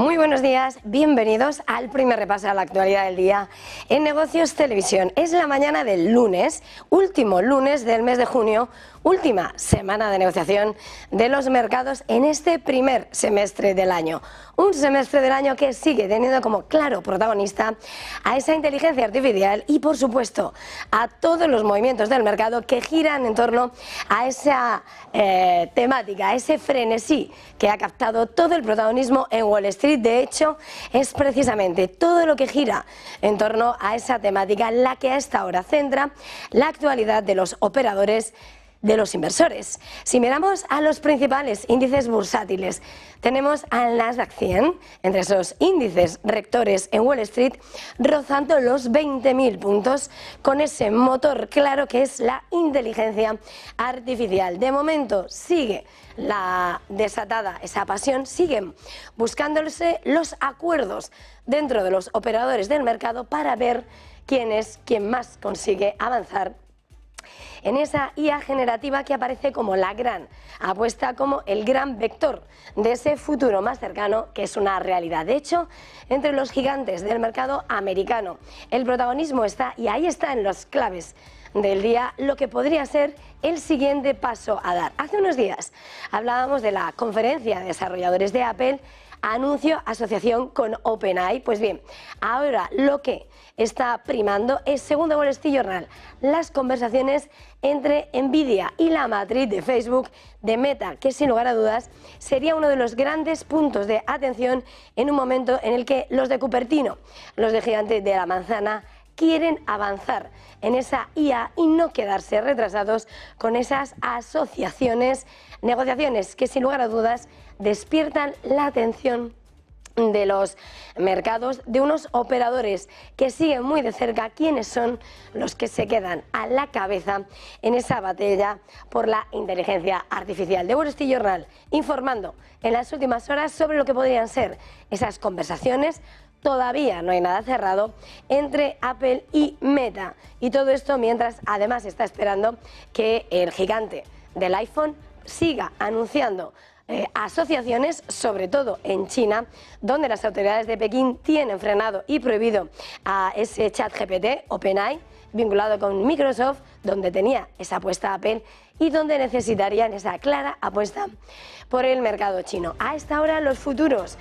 Muy buenos días, bienvenidos al primer repaso a la actualidad del día en Negocios Televisión. Es la mañana del lunes, último lunes del mes de junio, última semana de negociación de los mercados en este primer semestre del año. Un semestre del año que sigue teniendo como claro protagonista a esa inteligencia artificial y, por supuesto, a todos los movimientos del mercado que giran en torno a esa temática, a ese frenesí que ha captado todo el protagonismo en Wall Street. De hecho, es precisamente todo lo que gira en torno a esa temática la que a esta hora centra la actualidad de los operadores, de los inversores. Si miramos a los principales índices bursátiles, tenemos al Nasdaq 100, entre esos índices rectores en Wall Street, rozando los 20.000 puntos, con ese motor claro que es la inteligencia artificial. De momento sigue la desatada, esa pasión, siguen buscándose los acuerdos dentro de los operadores del mercado para ver quién es quien más consigue avanzar en esa IA generativa que aparece como la gran apuesta, como el gran vector de ese futuro más cercano que es una realidad. De hecho, entre los gigantes del mercado americano, el protagonismo está, y ahí está en las claves del día, lo que podría ser el siguiente paso a dar. Hace unos días hablábamos de la conferencia de desarrolladores de Apple, anuncio, asociación con OpenAI. Pues bien, ahora lo que está primando es, según The Wall Street Journal, las conversaciones entre Nvidia y la matriz de Facebook, de Meta, que sin lugar a dudas sería uno de los grandes puntos de atención en un momento en el que los de Cupertino, los de Gigante de la Manzana, quieren avanzar en esa IA y no quedarse retrasados con esas asociaciones, negociaciones que sin lugar a dudas despiertan la atención de los mercados, de unos operadores que siguen muy de cerca quiénes son los que se quedan a la cabeza en esa batalla por la inteligencia artificial. The Wall Street Journal informando en las últimas horas sobre lo que podrían ser esas conversaciones. Todavía no hay nada cerrado entre Apple y Meta, y todo esto mientras además está esperando que el gigante del iPhone siga anunciando asociaciones, sobre todo en China, donde las autoridades de Pekín tienen frenado y prohibido a ese ChatGPT, OpenAI, vinculado con Microsoft, donde tenía esa apuesta Apple y donde necesitarían esa clara apuesta por el mercado chino. A esta hora los futuros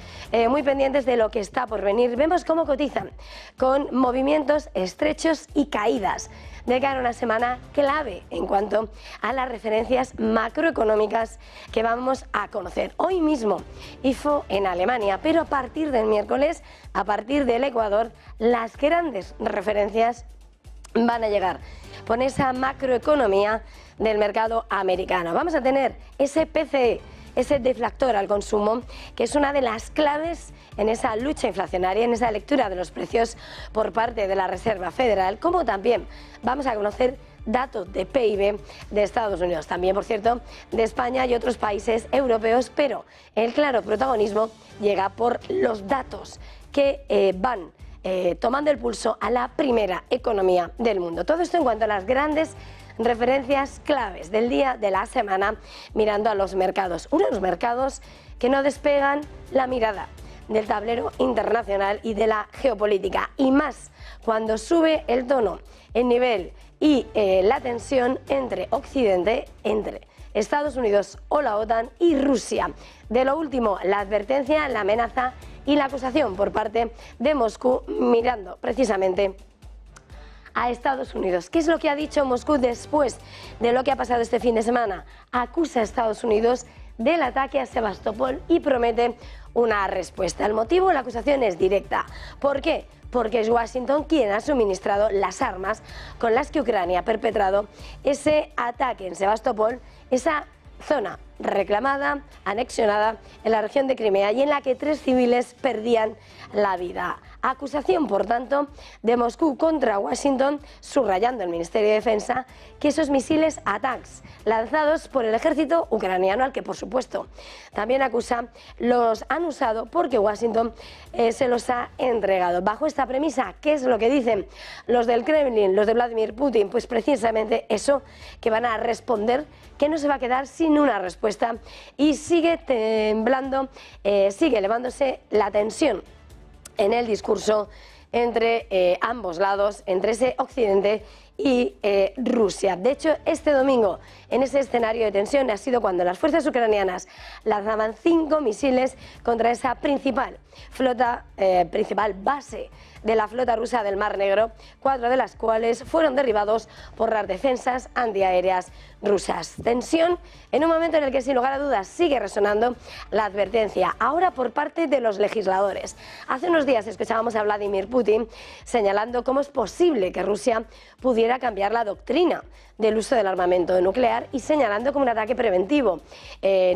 muy pendientes de lo que está por venir. Vemos cómo cotizan con movimientos estrechos y caídas de cara a una semana clave en cuanto a las referencias macroeconómicas que vamos a conocer. Hoy mismo IFO en Alemania, pero a partir del miércoles, a partir del Ecuador, las grandes referencias van a llegar con esa macroeconomía del mercado americano. Vamos a tener ese PCE, ese deflactor al consumo, que es una de las claves en esa lucha inflacionaria, en esa lectura de los precios por parte de la Reserva Federal, como también vamos a conocer datos de PIB de Estados Unidos, también por cierto de España y otros países europeos, pero el claro protagonismo llega por los datos que van tomando el pulso a la primera economía del mundo. Todo esto en cuanto a las grandes referencias claves del día, de la semana, mirando a los mercados. Unos mercados que no despegan la mirada del tablero internacional y de la geopolítica, y más cuando sube el tono, el nivel y la tensión entre Occidente, entre Estados Unidos o la OTAN y Rusia. De lo último, la advertencia, la amenaza y la acusación por parte de Moscú, mirando precisamente a Estados Unidos. ¿Qué es lo que ha dicho Moscú después de lo que ha pasado este fin de semana? Acusa a Estados Unidos del ataque a Sebastopol y promete una respuesta. El motivo, la acusación es directa. ¿Por qué? Porque es Washington quien ha suministrado las armas con las que Ucrania ha perpetrado ese ataque en Sebastopol, esa zona reclamada, anexionada en la región de Crimea y en la que 3 civiles perdían la vida. Acusación, por tanto, de Moscú contra Washington, subrayando el Ministerio de Defensa que esos misiles ATACMS lanzados por el ejército ucraniano, al que por supuesto también acusa, los han usado porque Washington se los ha entregado. Bajo esta premisa, ¿qué es lo que dicen los del Kremlin, los de Vladimir Putin? Pues precisamente eso, que van a responder, que no se va a quedar sin una respuesta respuesta y sigue temblando, sigue elevándose la tensión en el discurso entre ambos lados, entre ese Occidente y Rusia. De hecho, este domingo, en ese escenario de tensión, ha sido cuando las fuerzas ucranianas lanzaban 5 misiles contra esa principal base de la flota rusa del Mar Negro, 4 de las cuales fueron derribados por las defensas antiaéreas rusas. Tensión en un momento en el que, sin lugar a dudas, sigue resonando la advertencia, ahora por parte de los legisladores. Hace unos días escuchábamos a Vladimir Putin señalando cómo es posible que Rusia pudiera cambiar la doctrina del uso del armamento nuclear y señalando como un ataque preventivo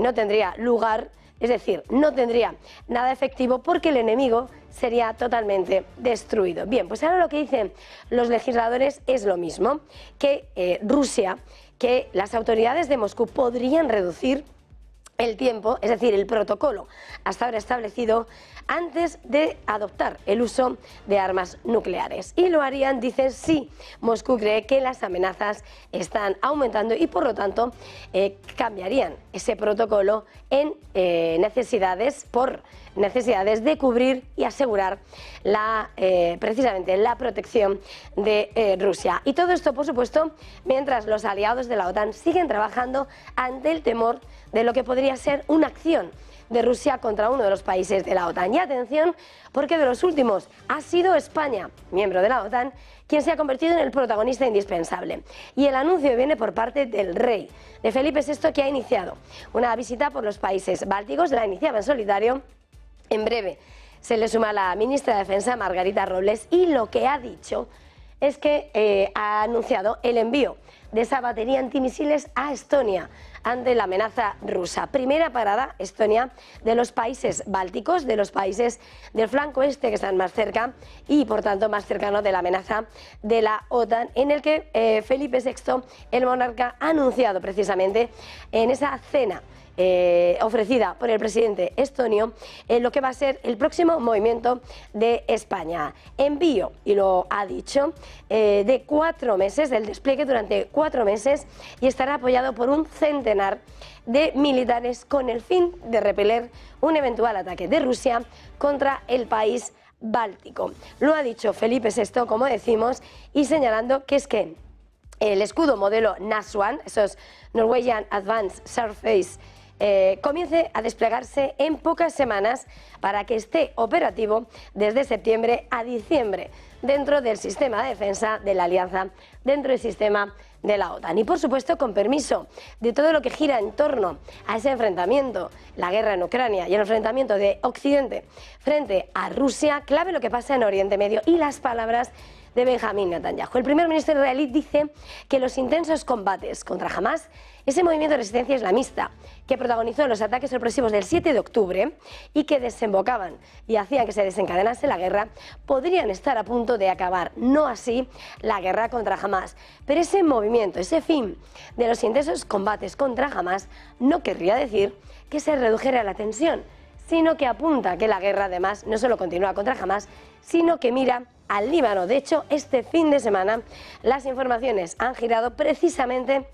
no tendría lugar. Es decir, no tendría nada efectivo porque el enemigo sería totalmente destruido. Bien, pues ahora lo que dicen los legisladores es lo mismo, que Rusia, que las autoridades de Moscú podrían reducir el tiempo, es decir, el protocolo hasta ahora establecido antes de adoptar el uso de armas nucleares. Y lo harían, dicen, si Moscú cree que las amenazas están aumentando y por lo tanto cambiarían ese protocolo en necesidades de cubrir y asegurar precisamente la protección de Rusia. Y todo esto, por supuesto, mientras los aliados de la OTAN siguen trabajando ante el temor de lo que podría ser una acción de Rusia contra uno de los países de la OTAN. Y atención, porque de los últimos ha sido España, miembro de la OTAN, quien se ha convertido en el protagonista indispensable. Y el anuncio viene por parte del rey, de Felipe VI, que ha iniciado una visita por los países bálticos, la iniciaba en solitario. En breve se le suma la ministra de Defensa, Margarita Robles, y lo que ha dicho es que ha anunciado el envío de esa batería antimisiles a Estonia ante la amenaza rusa. Primera parada, Estonia, de los países bálticos, de los países del flanco este que están más cerca y por tanto más cercano de la amenaza de la OTAN, en el que Felipe VI, el monarca, ha anunciado precisamente en esa cena ofrecida por el presidente estonio lo que va a ser el próximo movimiento de España. Envío, y lo ha dicho, de 4 meses, del despliegue durante 4 meses, y estará apoyado por un centenar de militares con el fin de repeler un eventual ataque de Rusia contra el país báltico. Lo ha dicho Felipe VI, como decimos, y señalando que es que el escudo modelo NASAMS, esos Norwegian Advanced Surface, comience a desplegarse en pocas semanas para que esté operativo desde septiembre a diciembre dentro del sistema de defensa de la alianza, dentro del sistema de la OTAN. Y por supuesto con permiso de todo lo que gira en torno a ese enfrentamiento, la guerra en Ucrania y el enfrentamiento de Occidente frente a Rusia, clave lo que pasa en Oriente Medio y las palabras de Benjamín Netanyahu. El primer ministro israelí dice que los intensos combates contra Hamás, ese movimiento de resistencia islamista que protagonizó los ataques sorpresivos del 7 de octubre y que desembocaban y hacían que se desencadenase la guerra, podrían estar a punto de acabar, no así la guerra contra Hamás. Pero ese movimiento, ese fin de los intensos combates contra Hamás no querría decir que se redujera la tensión, sino que apunta a que la guerra además no solo continúa contra Hamás, sino que mira al Líbano. De hecho, este fin de semana las informaciones han girado precisamente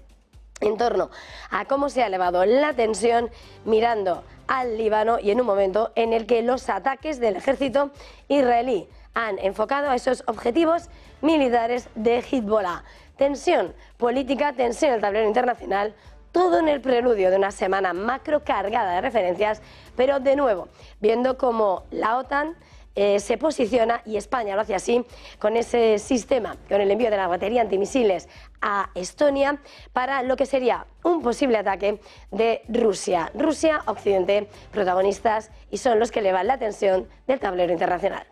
en torno a cómo se ha elevado la tensión mirando al Líbano y en un momento en el que los ataques del ejército israelí han enfocado a esos objetivos militares de Hezbollah. Tensión política, tensión en el tablero internacional, todo en el preludio de una semana macro cargada de referencias, pero de nuevo, viendo cómo la OTAN se posiciona, y España lo hace así, con ese sistema, con el envío de la batería antimisiles a Estonia para lo que sería un posible ataque de Rusia. Rusia, Occidente, protagonistas, y son los que elevan la tensión del tablero internacional.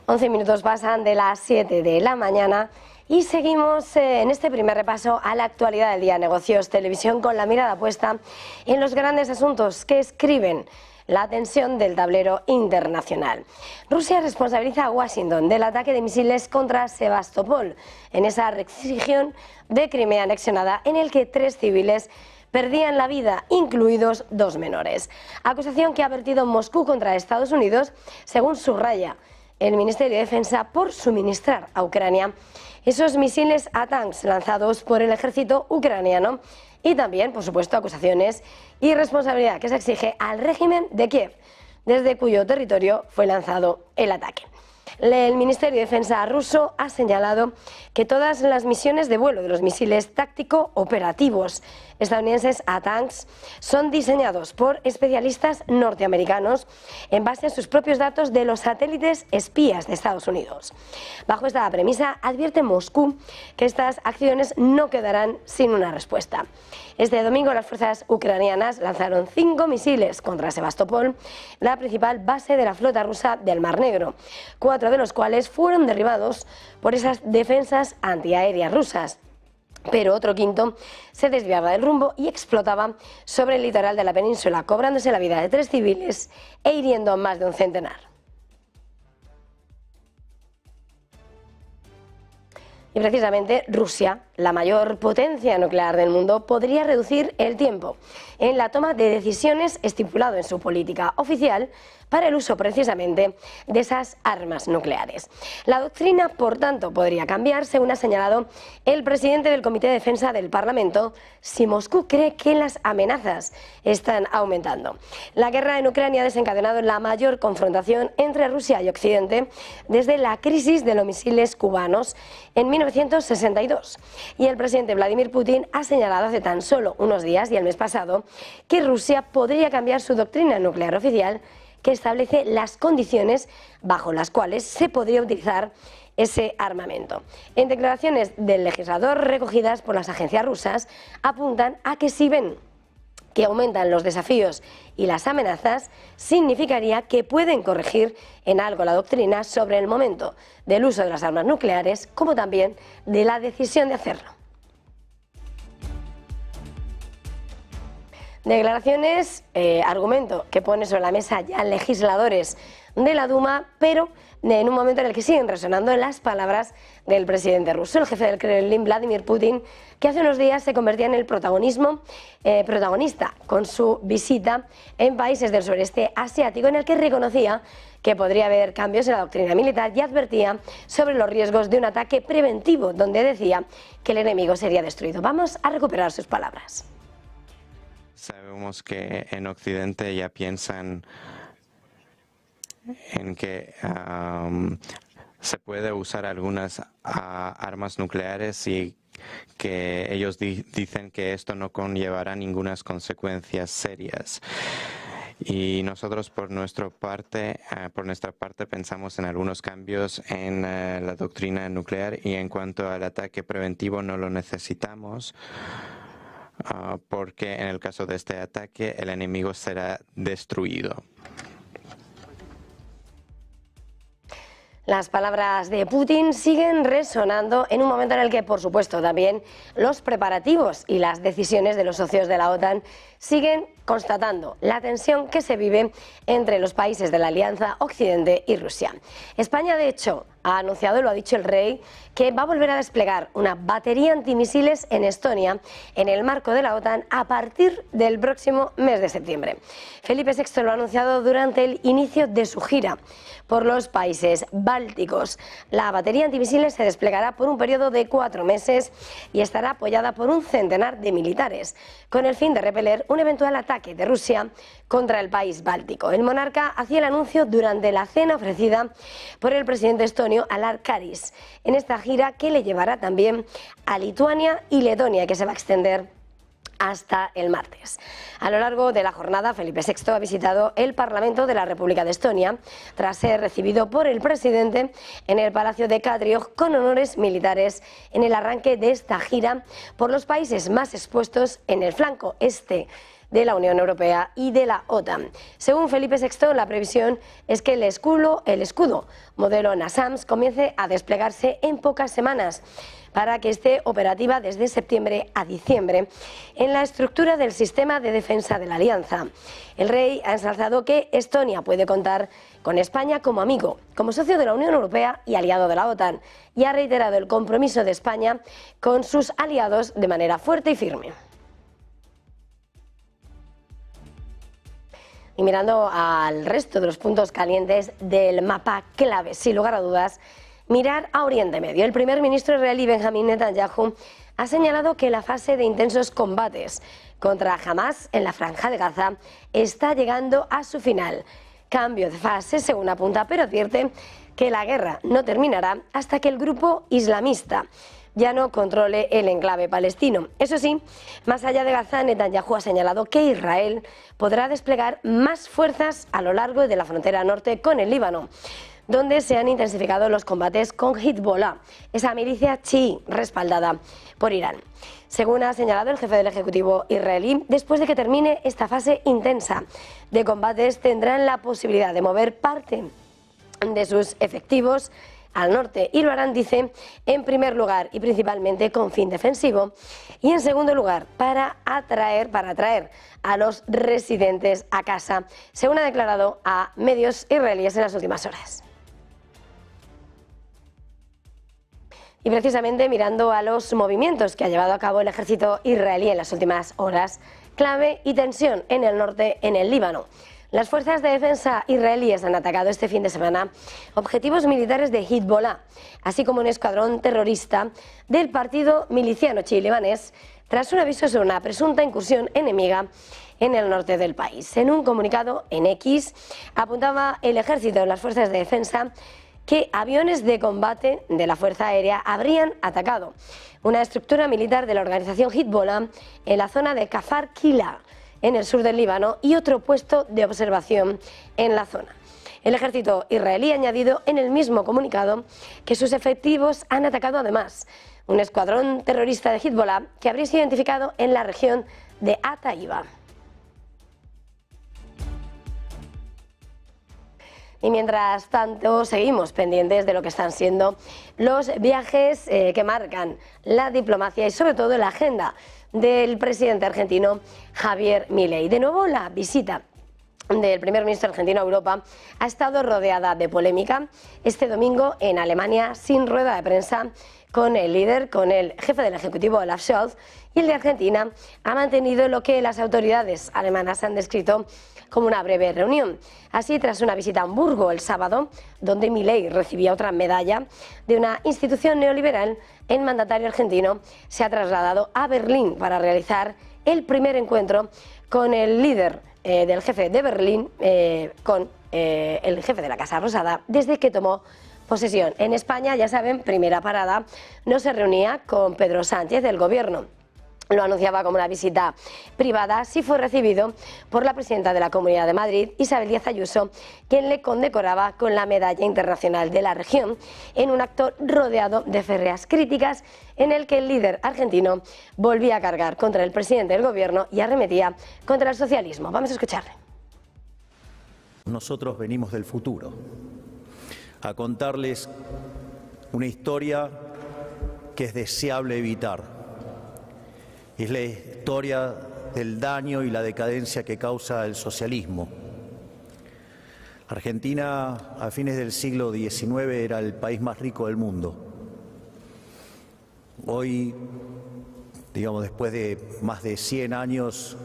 11 minutos pasan de las 7 de la mañana y seguimos en este primer repaso a la actualidad del día. Negocios Televisión, con la mirada puesta en los grandes asuntos que escriben la atención del tablero internacional. Rusia responsabiliza a Washington del ataque de misiles contra Sebastopol, en esa región de Crimea anexionada, en el que 3 civiles perdían la vida, incluidos 2 menores. Acusación que ha vertido Moscú contra Estados Unidos, según subraya el Ministerio de Defensa, por suministrar a Ucrania esos misiles ATACMS lanzados por el ejército ucraniano, y también, por supuesto, acusaciones y responsabilidad que se exige al régimen de Kiev, desde cuyo territorio fue lanzado el ataque. El Ministerio de Defensa ruso ha señalado que todas las misiones de vuelo de los misiles táctico-operativos estadounidenses ATACMS son diseñados por especialistas norteamericanos en base a sus propios datos de los satélites espías de Estados Unidos. Bajo esta premisa, advierte Moscú que estas acciones no quedarán sin una respuesta. Este domingo las fuerzas ucranianas lanzaron 5 misiles contra Sebastopol, la principal base de la flota rusa del Mar Negro, 4 de los cuales fueron derribados por esas defensas antiaéreas rusas, pero otro quinto se desviaba del rumbo y explotaba sobre el litoral de la península, cobrándose la vida de 3 civiles e hiriendo a más de un centenar. Y precisamente Rusia, la mayor potencia nuclear del mundo, podría reducir el tiempo en la toma de decisiones estipulado en su política oficial para el uso precisamente de esas armas nucleares. La doctrina, por tanto, podría cambiar, según ha señalado el presidente del Comité de Defensa del Parlamento, si Moscú cree que las amenazas están aumentando. La guerra en Ucrania ha desencadenado la mayor confrontación entre Rusia y Occidente desde la crisis de los misiles cubanos en 1962. Y el presidente Vladimir Putin ha señalado hace tan solo unos días y el mes pasado que Rusia podría cambiar su doctrina nuclear oficial, que establece las condiciones bajo las cuales se podría utilizar ese armamento. En declaraciones del legislador recogidas por las agencias rusas, apuntan a que si ven que aumentan los desafíos y las amenazas, significaría que pueden corregir en algo la doctrina sobre el momento del uso de las armas nucleares, como también de la decisión de hacerlo. Declaraciones, argumento que pone sobre la mesa ya legisladores de la Duma, pero en un momento en el que siguen resonando las palabras del presidente ruso, el jefe del Kremlin, Vladimir Putin, que hace unos días se convertía en el protagonista con su visita en países del sureste asiático, en el que reconocía que podría haber cambios en la doctrina militar y advertía sobre los riesgos de un ataque preventivo, donde decía que el enemigo sería destruido. Vamos a recuperar sus palabras. Sabemos que en Occidente ya piensan en que se puede usar algunas armas nucleares y que ellos dicen que esto no conllevará ninguna consecuencias serias. Y nosotros por nuestra parte pensamos en algunos cambios en la doctrina nuclear, y en cuanto al ataque preventivo no lo necesitamos. Porque en el caso de este ataque el enemigo será destruido. Las palabras de Putin siguen resonando en un momento en el que, por supuesto, también los preparativos y las decisiones de los socios de la OTAN siguen constatando la tensión que se vive entre los países de la Alianza Occidente y Rusia. España, de hecho, ha anunciado, lo ha dicho el rey, que va a volver a desplegar una batería antimisiles en Estonia en el marco de la OTAN a partir del próximo mes de septiembre. Felipe VI lo ha anunciado durante el inicio de su gira por los países bálticos. La batería antimisiles se desplegará por un periodo de 4 meses y estará apoyada por un centenar de militares, con el fin de repeler un eventual ataque de Rusia contra el país báltico. El monarca hacía el anuncio durante la cena ofrecida por el presidente estonio Alar Karis, en esta gira que le llevará también a Lituania y Letonia, que se va a extender hasta el martes. A lo largo de la jornada, Felipe VI ha visitado el Parlamento de la República de Estonia, tras ser recibido por el presidente en el Palacio de Kadriorg con honores militares en el arranque de esta gira por los países más expuestos en el flanco este de la Unión Europea y de la OTAN. Según Felipe VI, la previsión es que el escudo modelo NASAMS comience a desplegarse en pocas semanas, para que esté operativa desde septiembre a diciembre en la estructura del sistema de defensa de la Alianza. El rey ha ensalzado que Estonia puede contar con España como amigo, como socio de la Unión Europea y aliado de la OTAN, y ha reiterado el compromiso de España con sus aliados de manera fuerte y firme. Y mirando al resto de los puntos calientes del mapa clave, sin lugar a dudas, mirar a Oriente Medio. El primer ministro israelí Benjamín Netanyahu ha señalado que la fase de intensos combates contra Hamas en la Franja de Gaza está llegando a su final. Cambio de fase, según apunta, pero advierte que la guerra no terminará hasta que el grupo islamista ya no controle el enclave palestino. Eso sí, más allá de Gaza, Netanyahu ha señalado que Israel podrá desplegar más fuerzas a lo largo de la frontera norte con el Líbano, donde se han intensificado los combates con Hezbollah, esa milicia chií respaldada por Irán. Según ha señalado el jefe del Ejecutivo israelí, después de que termine esta fase intensa de combates, tendrán la posibilidad de mover parte de sus efectivos al norte, y lo harán, dice, en primer lugar y principalmente con fin defensivo, y en segundo lugar para atraer a los residentes a casa, según ha declarado a medios israelíes en las últimas horas. Y precisamente mirando a los movimientos que ha llevado a cabo el ejército israelí en las últimas horas, clave y tensión en el norte, en el Líbano. Las fuerzas de defensa israelíes han atacado este fin de semana objetivos militares de Hezbollah, así como un escuadrón terrorista del partido miliciano chií-libanés, tras un aviso sobre una presunta incursión enemiga en el norte del país. En un comunicado en X apuntaba el ejército de las fuerzas de defensa que aviones de combate de la Fuerza Aérea habrían atacado una estructura militar de la organización Hezbollah en la zona de Kafar Kila, en el sur del Líbano, y otro puesto de observación en la zona. El ejército israelí ha añadido en el mismo comunicado que sus efectivos han atacado además un escuadrón terrorista de Hezbollah que habría sido identificado en la región de Ataiba. Y mientras tanto seguimos pendientes de lo que están siendo los viajes que marcan la diplomacia y sobre todo la agenda del presidente argentino Javier Milei. De nuevo, la visita del primer ministro argentino a Europa ha estado rodeada de polémica. Este domingo en Alemania, sin rueda de prensa, con el líder, con el jefe del Ejecutivo Olaf Scholz, y el de Argentina ha mantenido lo que las autoridades alemanas han descrito como una breve reunión. Así, tras una visita a Hamburgo el sábado, donde Milei recibía otra medalla de una institución neoliberal, el mandatario argentino se ha trasladado a Berlín para realizar el primer encuentro con el líder del jefe de Berlín, con el jefe de la Casa Rosada, desde que tomó posesión. En España, ya saben, primera parada, no se reunía con Pedro Sánchez del Gobierno. Lo anunciaba como una visita privada, sí fue recibido por la presidenta de la Comunidad de Madrid, Isabel Díaz Ayuso, quien le condecoraba con la Medalla Internacional de la Región, en un acto rodeado de férreas críticas en el que el líder argentino volvía a cargar contra el presidente del Gobierno y arremetía contra el socialismo. Vamos a escucharle. Nosotros venimos del futuro a contarles una historia que es deseable evitar. Es la historia del daño y la decadencia que causa el socialismo. Argentina, a fines del siglo XIX, era el país más rico del mundo. Hoy, digamos, después de más de 100 años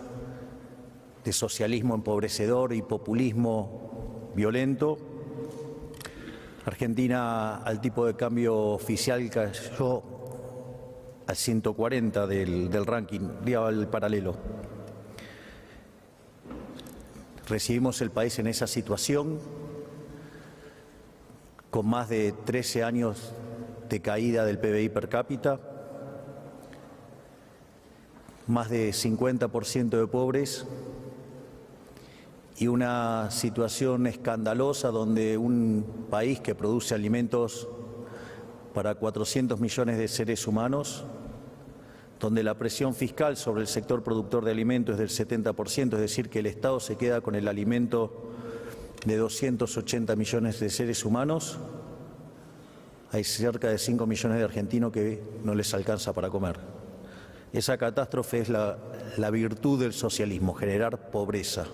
de socialismo empobrecedor y populismo violento, Argentina, al tipo de cambio oficial, cayó al 140 del ranking, el paralelo. Recibimos el país en esa situación, con más de 13 años de caída del PBI per cápita, más de 50% de pobres y una situación escandalosa donde un país que produce alimentos para 400 millones de seres humanos donde la presión fiscal sobre el sector productor de alimentos es del 70%, es decir, que el Estado se queda con el alimento de 280 millones de seres humanos, hay cerca de 5 millones de argentinos que no les alcanza para comer. Esa catástrofe es la virtud del socialismo, generar pobreza.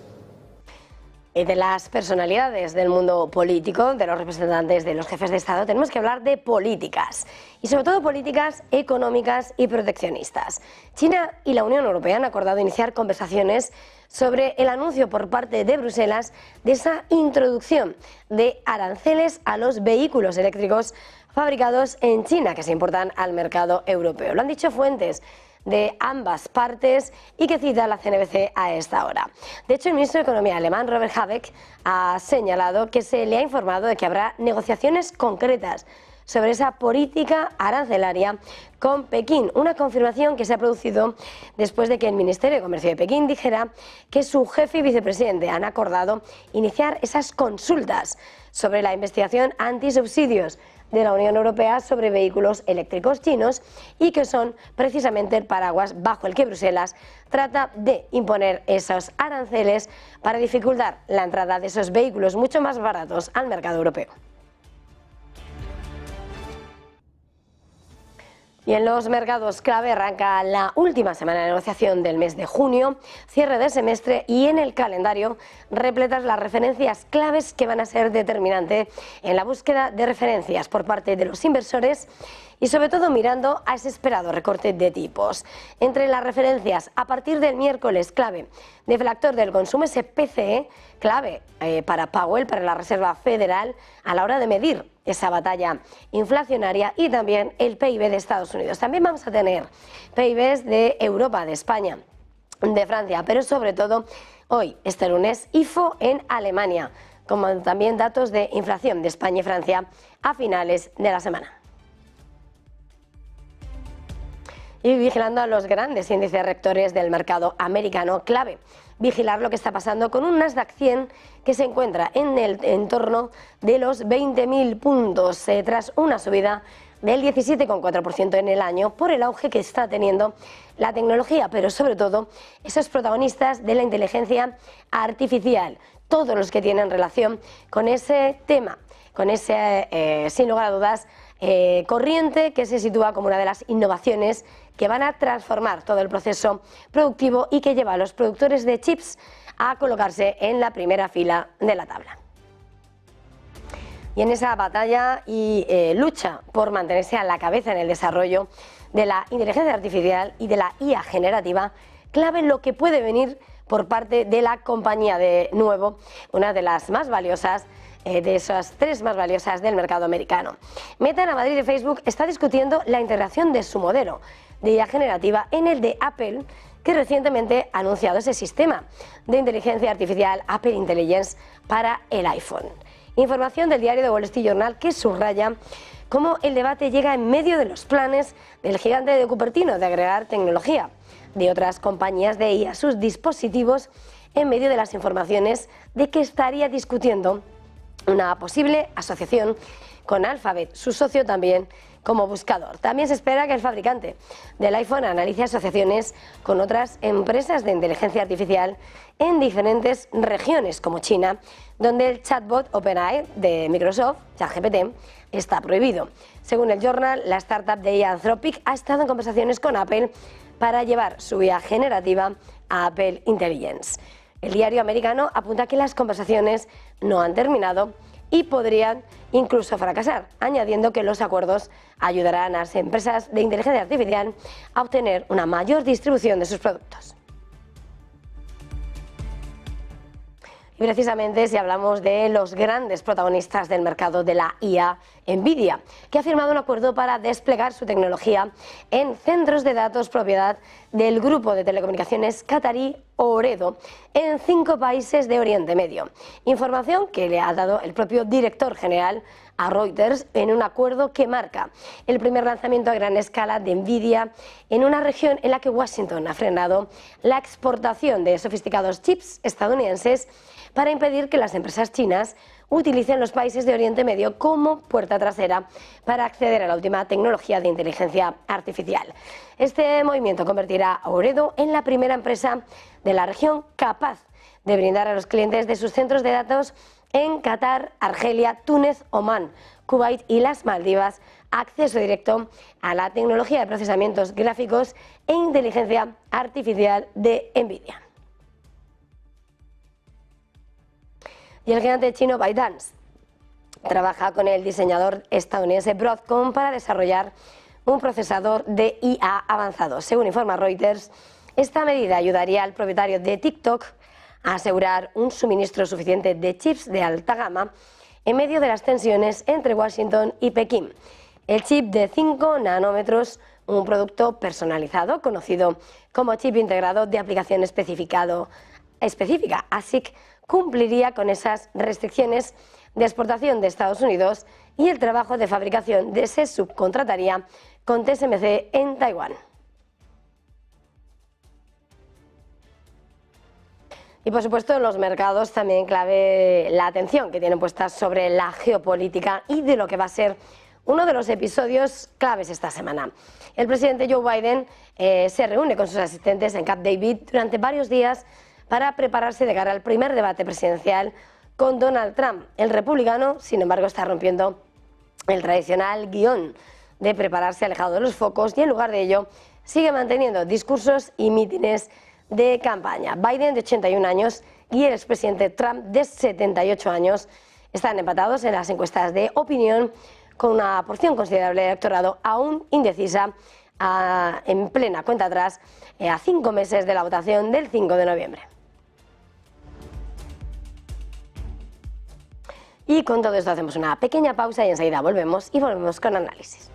Y de las personalidades del mundo político, de los representantes de los jefes de Estado, tenemos que hablar de políticas, y sobre todo políticas económicas y proteccionistas. China y la Unión Europea han acordado iniciar conversaciones sobre el anuncio por parte de Bruselas de esa introducción de aranceles a los vehículos eléctricos fabricados en China, que se importan al mercado europeo. Lo han dicho fuentes de ambas partes y que cita la CNBC a esta hora. De hecho, el ministro de Economía alemán, Robert Habeck, ha señalado que se le ha informado de que habrá negociaciones concretas sobre esa política arancelaria con Pekín, una confirmación que se ha producido después de que el Ministerio de Comercio de Pekín dijera que su jefe y vicepresidente han acordado iniciar esas consultas sobre la investigación antisubsidios de la Unión Europea sobre vehículos eléctricos chinos y que son precisamente el paraguas bajo el que Bruselas trata de imponer esos aranceles para dificultar la entrada de esos vehículos mucho más baratos al mercado europeo. Y en los mercados clave arranca la última semana de negociación del mes de junio, cierre de semestre y en el calendario repletas las referencias claves que van a ser determinantes en la búsqueda de referencias por parte de los inversores y sobre todo mirando a ese esperado recorte de tipos. Entre las referencias a partir del miércoles clave deflactor del consumo, ese PCE clave para Powell, para la Reserva Federal, a la hora de medir esa batalla inflacionaria, y también el PIB de Estados Unidos. También vamos a tener PIBs de Europa, de España, de Francia, pero sobre todo hoy, este lunes, IFO en Alemania, como también datos de inflación de España y Francia a finales de la semana. Y vigilando a los grandes índices rectores del mercado americano, clave vigilar lo que está pasando con un Nasdaq 100 que se encuentra en el entorno de los 20.000 puntos tras una subida del 17,4% en el año por el auge que está teniendo la tecnología, pero sobre todo esos protagonistas de la inteligencia artificial, todos los que tienen relación con ese tema, con ese, sin lugar a dudas, corriente que se sitúa como una de las innovaciones que van a transformar todo el proceso productivo y que lleva a los productores de chips a colocarse en la primera fila de la tabla. Y en esa batalla y lucha por mantenerse a la cabeza en el desarrollo de la inteligencia artificial y de la IA generativa, clave lo que puede venir por parte de la compañía de Nuevo, una de las más valiosas, de esas tres más valiosas del mercado americano. Meta en la Madrid de Facebook está discutiendo la integración de su modelo de IA generativa en el de Apple, que recientemente ha anunciado ese sistema de inteligencia artificial Apple Intelligence para el iPhone. Información del diario The Wall Street Journal que subraya cómo el debate llega en medio de los planes del gigante de Cupertino de agregar tecnología de otras compañías de IA a sus dispositivos, en medio de las informaciones de que estaría discutiendo una posible asociación con Alphabet, su socio también como buscador. También se espera que el fabricante del iPhone analice asociaciones con otras empresas de inteligencia artificial en diferentes regiones como China, donde el chatbot OpenAI de Microsoft, ChatGPT, está prohibido. Según el Journal, la startup de IA Anthropic ha estado en conversaciones con Apple para llevar su IA generativa a Apple Intelligence. El diario americano apunta que las conversaciones no han terminado y podrían incluso fracasar, añadiendo que los acuerdos ayudarán a las empresas de inteligencia artificial a obtener una mayor distribución de sus productos. Y precisamente si hablamos de los grandes protagonistas del mercado de la IA, Nvidia, que ha firmado un acuerdo para desplegar su tecnología en centros de datos propiedad del grupo de telecomunicaciones catarí Ooredoo en 5 países de Oriente Medio. Información que le ha dado el propio director general a Reuters en un acuerdo que marca el primer lanzamiento a gran escala de Nvidia en una región en la que Washington ha frenado la exportación de sofisticados chips estadounidenses para impedir que las empresas chinas utilicen los países de Oriente Medio como puerta trasera para acceder a la última tecnología de inteligencia artificial. Este movimiento convertirá a Ooredoo en la primera empresa de la región capaz de brindar a los clientes de sus centros de datos en Qatar, Argelia, Túnez, Omán, Kuwait y las Maldivas acceso directo a la tecnología de procesamientos gráficos e inteligencia artificial de NVIDIA. Y el gigante chino ByteDance trabaja con el diseñador estadounidense Broadcom para desarrollar un procesador de IA avanzado. Según informa Reuters, esta medida ayudaría al propietario de TikTok a asegurar un suministro suficiente de chips de alta gama en medio de las tensiones entre Washington y Pekín. El chip de 5 nanómetros, un producto personalizado conocido como chip integrado de aplicación específica ASIC, cumpliría con esas restricciones de exportación de Estados Unidos y el trabajo de fabricación se subcontrataría con TSMC en Taiwán. Y por supuesto en los mercados también clave la atención que tienen puestas sobre la geopolítica y de lo que va a ser uno de los episodios claves esta semana. El presidente Joe Biden se reúne con sus asistentes en Camp David durante varios días para prepararse de cara al primer debate presidencial con Donald Trump. El republicano, sin embargo, está rompiendo el tradicional guión de prepararse alejado de los focos y en lugar de ello sigue manteniendo discursos y mítines de campaña. Biden, de 81 años, y el expresidente Trump, de 78 años, están empatados en las encuestas de opinión con una porción considerable de electorado aún indecisa en plena cuenta atrás a 5 meses de la votación del 5 de noviembre. Y con todo esto hacemos una pequeña pausa y enseguida volvemos con análisis.